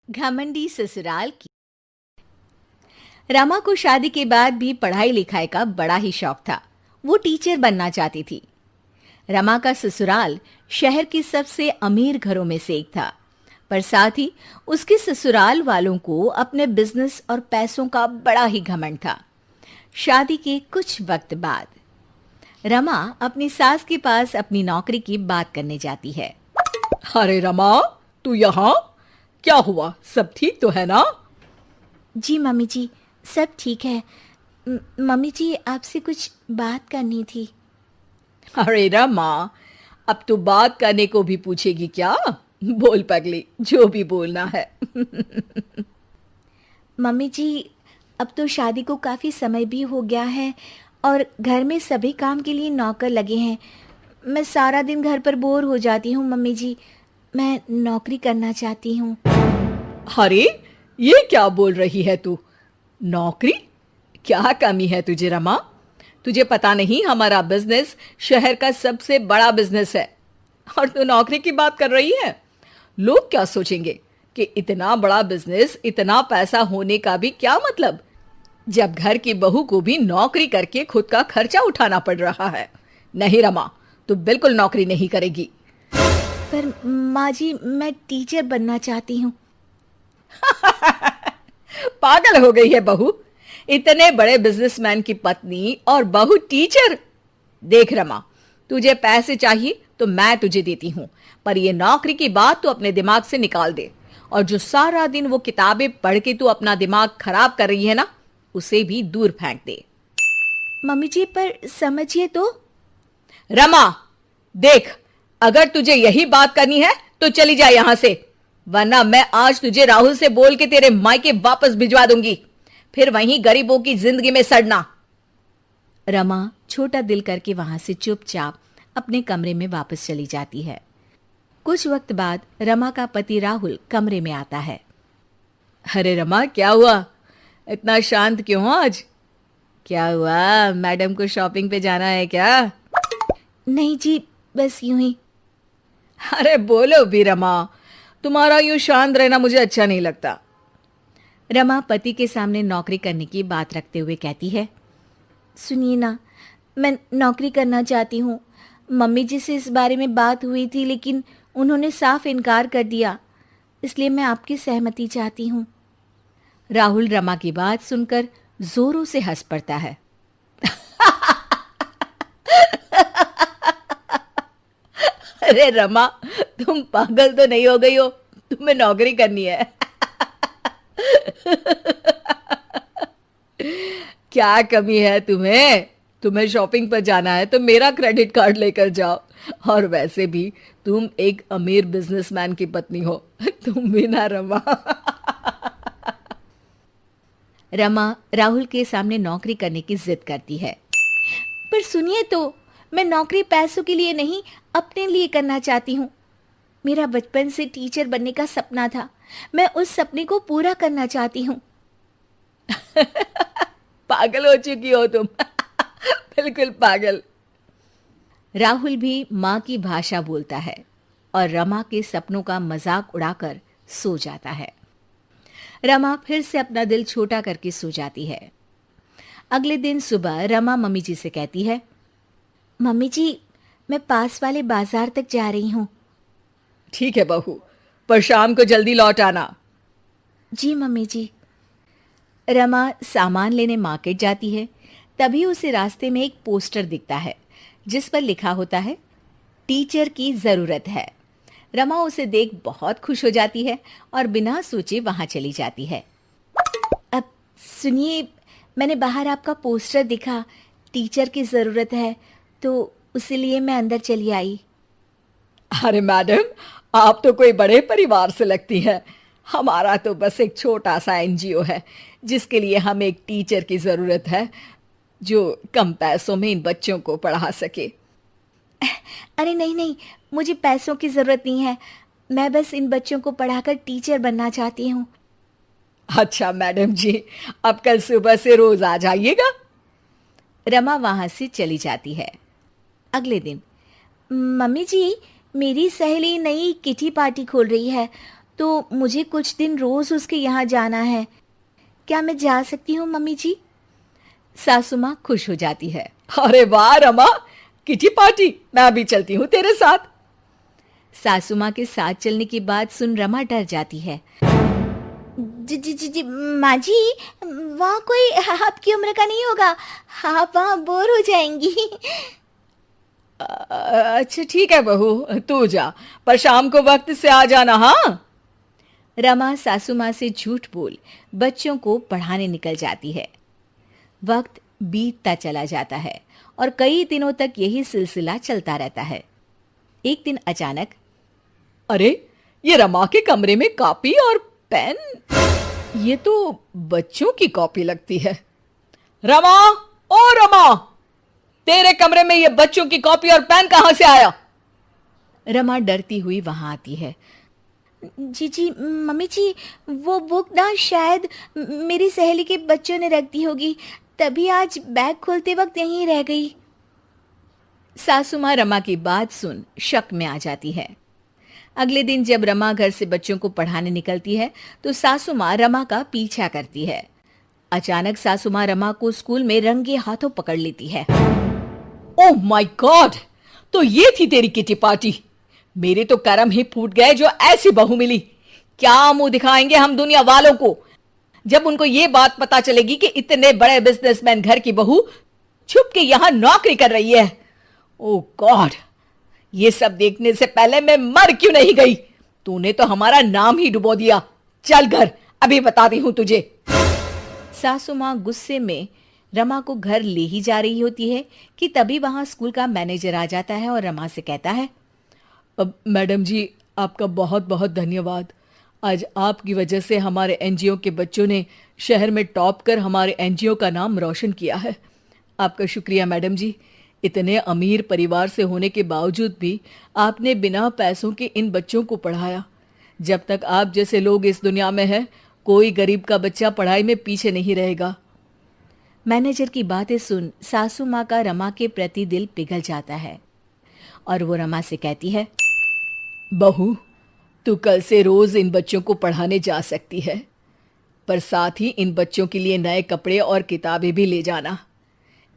घमंडी ससुराल की। रमा को शादी के बाद भी पढ़ाई लिखाई का बड़ा ही शौक था। वो टीचर बनना चाहती थी। रमा का ससुराल शहर के सबसे अमीर घरों में से एक था, पर साथ ही उसके ससुराल वालों को अपने बिजनेस और पैसों का बड़ा ही घमंड था। शादी के कुछ वक्त बाद रमा अपनी सास के पास अपनी नौकरी की बात करने जाती है। अरे रमा, तू यहाँ? क्या हुआ? सब ठीक तो है ना? जी मम्मी जी, सब ठीक है। मम्मी जी, आपसे कुछ बात करनी थी। अरे रमा, अब तू बात करने को भी पूछेगी क्या? बोल पगली, जो भी बोलना है। मम्मी जी, अब तो शादी को काफ़ी समय भी हो गया है और घर में सभी काम के लिए नौकर लगे हैं। मैं सारा दिन घर पर बोर हो जाती हूँ मम्मी जी। मैं नौकरी करना चाहती हूँ। अरे, ये क्या बोल रही है तू? नौकरी? क्या कमी है तुझे रमा? तुझे पता नहीं, हमारा बिजनेस शहर का सबसे बड़ा बिजनेस है और तू नौकरी की बात कर रही है। लोग क्या सोचेंगे कि इतना बड़ा बिजनेस, इतना पैसा होने का भी क्या मतलब, जब घर की बहू को भी नौकरी करके खुद का खर्चा उठाना पड़ रहा है। नहीं रमा, तू बिल्कुल नौकरी नहीं करेगी। पर माँ जी, मैं टीचर बनना चाहती हूँ। पागल हो गई है बहू? इतने बड़े बिजनेसमैन की पत्नी और बहू टीचर? देख रमा, तुझे पैसे चाहिए तो मैं तुझे देती हूं, पर ये नौकरी की बात तू अपने दिमाग से निकाल दे। और जो सारा दिन वो किताबें पढ़ के तू अपना दिमाग खराब कर रही है ना, उसे भी दूर फेंक दे। मम्मी जी, पर समझिए तो। रमा, देख, अगर तुझे यही बात करनी है तो चली जा यहां से, वरना मैं आज तुझे राहुल से बोल के तेरे मायके वापस भिजवा दूंगी, फिर वहीं गरीबों की जिंदगी में सड़ना। रमा छोटा दिल करके वहां से चुपचाप अपने कमरे में वापस चली जाती है। कुछ वक्त बाद रमा का पति राहुल कमरे में आता है। अरे रमा, क्या हुआ? इतना शांत क्यों हो आज? क्या हुआ, मैडम को शॉपिंग पे जाना है क्या? नहीं जी, बस यूं ही। अरे बोलो भी रमा, तुम्हारा यूं शांत रहना मुझे अच्छा नहीं लगता। रमा पति के सामने नौकरी करने की बात रखते हुए कहती है, सुनिए ना, मैं नौकरी करना चाहती हूँ। मम्मी जी से इस बारे में बात हुई थी, लेकिन उन्होंने साफ इनकार कर दिया। इसलिए मैं आपकी सहमति चाहती हूँ। राहुल रमा की बात सुनकर जोरों से हंस पड़ता है। अरे रमा, तुम पागल तो नहीं हो गई हो? तुम्हें नौकरी करनी है। क्या कमी है तुम्हें? तुम्हें शॉपिंग पर जाना है तो मेरा क्रेडिट कार्ड लेकर जाओ। और वैसे भी तुम एक अमीर बिजनेसमैन की पत्नी हो। तुम भी ना रमा। रमा राहुल के सामने नौकरी करने की जिद करती है। पर सुनिए तो, मैं नौकरी पैसों के लिए नहीं, अपने लिए करना चाहती हूँ। मेरा बचपन से टीचर बनने का सपना था। मैं उस सपने को पूरा करना चाहती हूँ। पागल हो चुकी हो तुम। बिल्कुल पागल। राहुल भी माँ की भाषा बोलता है और रमा के सपनों का मजाक उड़ाकर सो जाता है। रमा फिर से अपना दिल छोटा करके सो जाती है। अगले दिन सुबह रमा मम्मी जी से कहती है, मम्मी जी, मैं पास वाले बाजार तक जा रही हूँ। ठीक है बहू, पर शाम को जल्दी लौट आना। जी मम्मी जी। रमा सामान लेने मार्केट जाती है। तभी उसे रास्ते में एक पोस्टर दिखता है जिस पर लिखा होता है, टीचर की ज़रूरत है। रमा उसे देख बहुत खुश हो जाती है और बिना सोचे वहां चली जाती है। अब सुनिए, मैंने बाहर आपका पोस्टर दिखा, टीचर की ज़रूरत है, तो इसीलिए मैं अंदर चली आई। अरे मैडम, आप तो कोई बड़े परिवार से लगती हैं। हमारा तो बस एक छोटा सा एनजीओ है जिसके लिए हमें एक टीचर की ज़रूरत है जो कम पैसों में इन बच्चों को पढ़ा सके। अरे नहीं नहीं, मुझे पैसों की ज़रूरत नहीं है। मैं बस इन बच्चों को पढ़ाकर टीचर बनना चाहती हूँ। अच्छा मैडम जी, अब कल सुबह से रोज आ जाइएगा। रमा वहां से चली जाती है। अगले दिन, मम्मी जी, मेरी सहेली नई किटी पार्टी खोल रही है, तो मुझे कुछ दिन रोज उसके यहाँ जाना है। क्या मैं जा सकती हूँ मम्मी जी? सासू माँ खुश हो जाती है। अरे वाह रमा, किटी पार्टी, मैं भी चलती हूँ तेरे साथ। सासू माँ के साथ चलने की बात सुन रमा डर जाती है। जी जी जी जी माँ जी, वहाँ कोई आपकी उम्र का नहीं होगा, आप वहाँ बोर हो जाएंगी। अच्छा ठीक है बहू, तू जा, पर शाम को वक्त से आ जाना। हाँ। रमा सासू माँ से झूठ बोल बच्चों को पढ़ाने निकल जाती है। वक्त बीतता चला जाता है और कई दिनों तक यही सिलसिला चलता रहता है। एक दिन अचानक, अरे, ये रमा के कमरे में कॉपी और पेन, ये तो बच्चों की कॉपी लगती है। रमा, ओ रमा, तेरे कमरे में ये बच्चों की कॉपी और पेन कहां से आया? रमा डरती हुई वहां आती है। जी जी मम्मी जी, वो बुक ना शायद मेरी सहेली के बच्चों ने रख दी होगी, तभी आज बैग खोलते वक्त यहीं रह गई। सासू माँ रमा की बात सुन शक में आ जाती है। अगले दिन जब रमा घर से बच्चों को पढ़ाने निकलती है तो सासू माँ रमा का पीछा करती है। अचानक सासू माँ रमा को स्कूल में रंगे हाथों पकड़ लेती है। ओह माय गॉड, तो ये थी तेरी किटी पार्टी। मेरे तो करम ही फूट गए जो ऐसी बहू मिली। क्या मुंह दिखाएंगे हम दुनिया वालों को जब उनको ये बात पता चलेगी कि इतने बड़े बिजनेसमैन घर की बहू छुप के यहां नौकरी कर रही है। ओह गॉड, ये सब देखने से पहले मैं मर क्यों नहीं गई? तूने तो हमारा नाम ही डुबो दिया। चल घर, अभी बताती हूं तुझे। सासू माँ गुस्से में रमा को घर ले ही जा रही होती है कि तभी वहां स्कूल का मैनेजर आ जाता है और रमा से कहता है, अब मैडम जी, आपका बहुत बहुत धन्यवाद। आज आपकी वजह से हमारे एनजीओ के बच्चों ने शहर में टॉप कर हमारे एनजीओ का नाम रोशन किया है। आपका शुक्रिया मैडम जी। इतने अमीर परिवार से होने के बावजूद भी आपने बिना पैसों के इन बच्चों को पढ़ाया। जब तक आप जैसे लोग इस दुनिया में हैं, कोई गरीब का बच्चा पढ़ाई में पीछे नहीं रहेगा। मैनेजर की बातें सुन सासू माँ का रमा के प्रति दिल पिघल जाता है और वो रमा से कहती है, बहू, तू कल से रोज इन बच्चों को पढ़ाने जा सकती है, पर साथ ही इन बच्चों के लिए नए कपड़े और किताबें भी ले जाना।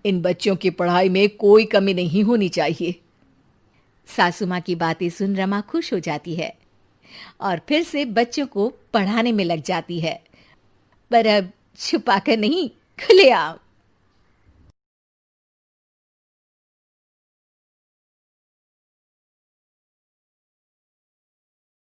इन बच्चों की पढ़ाई में कोई कमी नहीं होनी चाहिए। सासू माँ की बातें सुन रमा खुश हो जाती है और फिर से बच्चों को पढ़ाने में लग जाती है, पर अब छुपाकर नहीं, खुलेआम।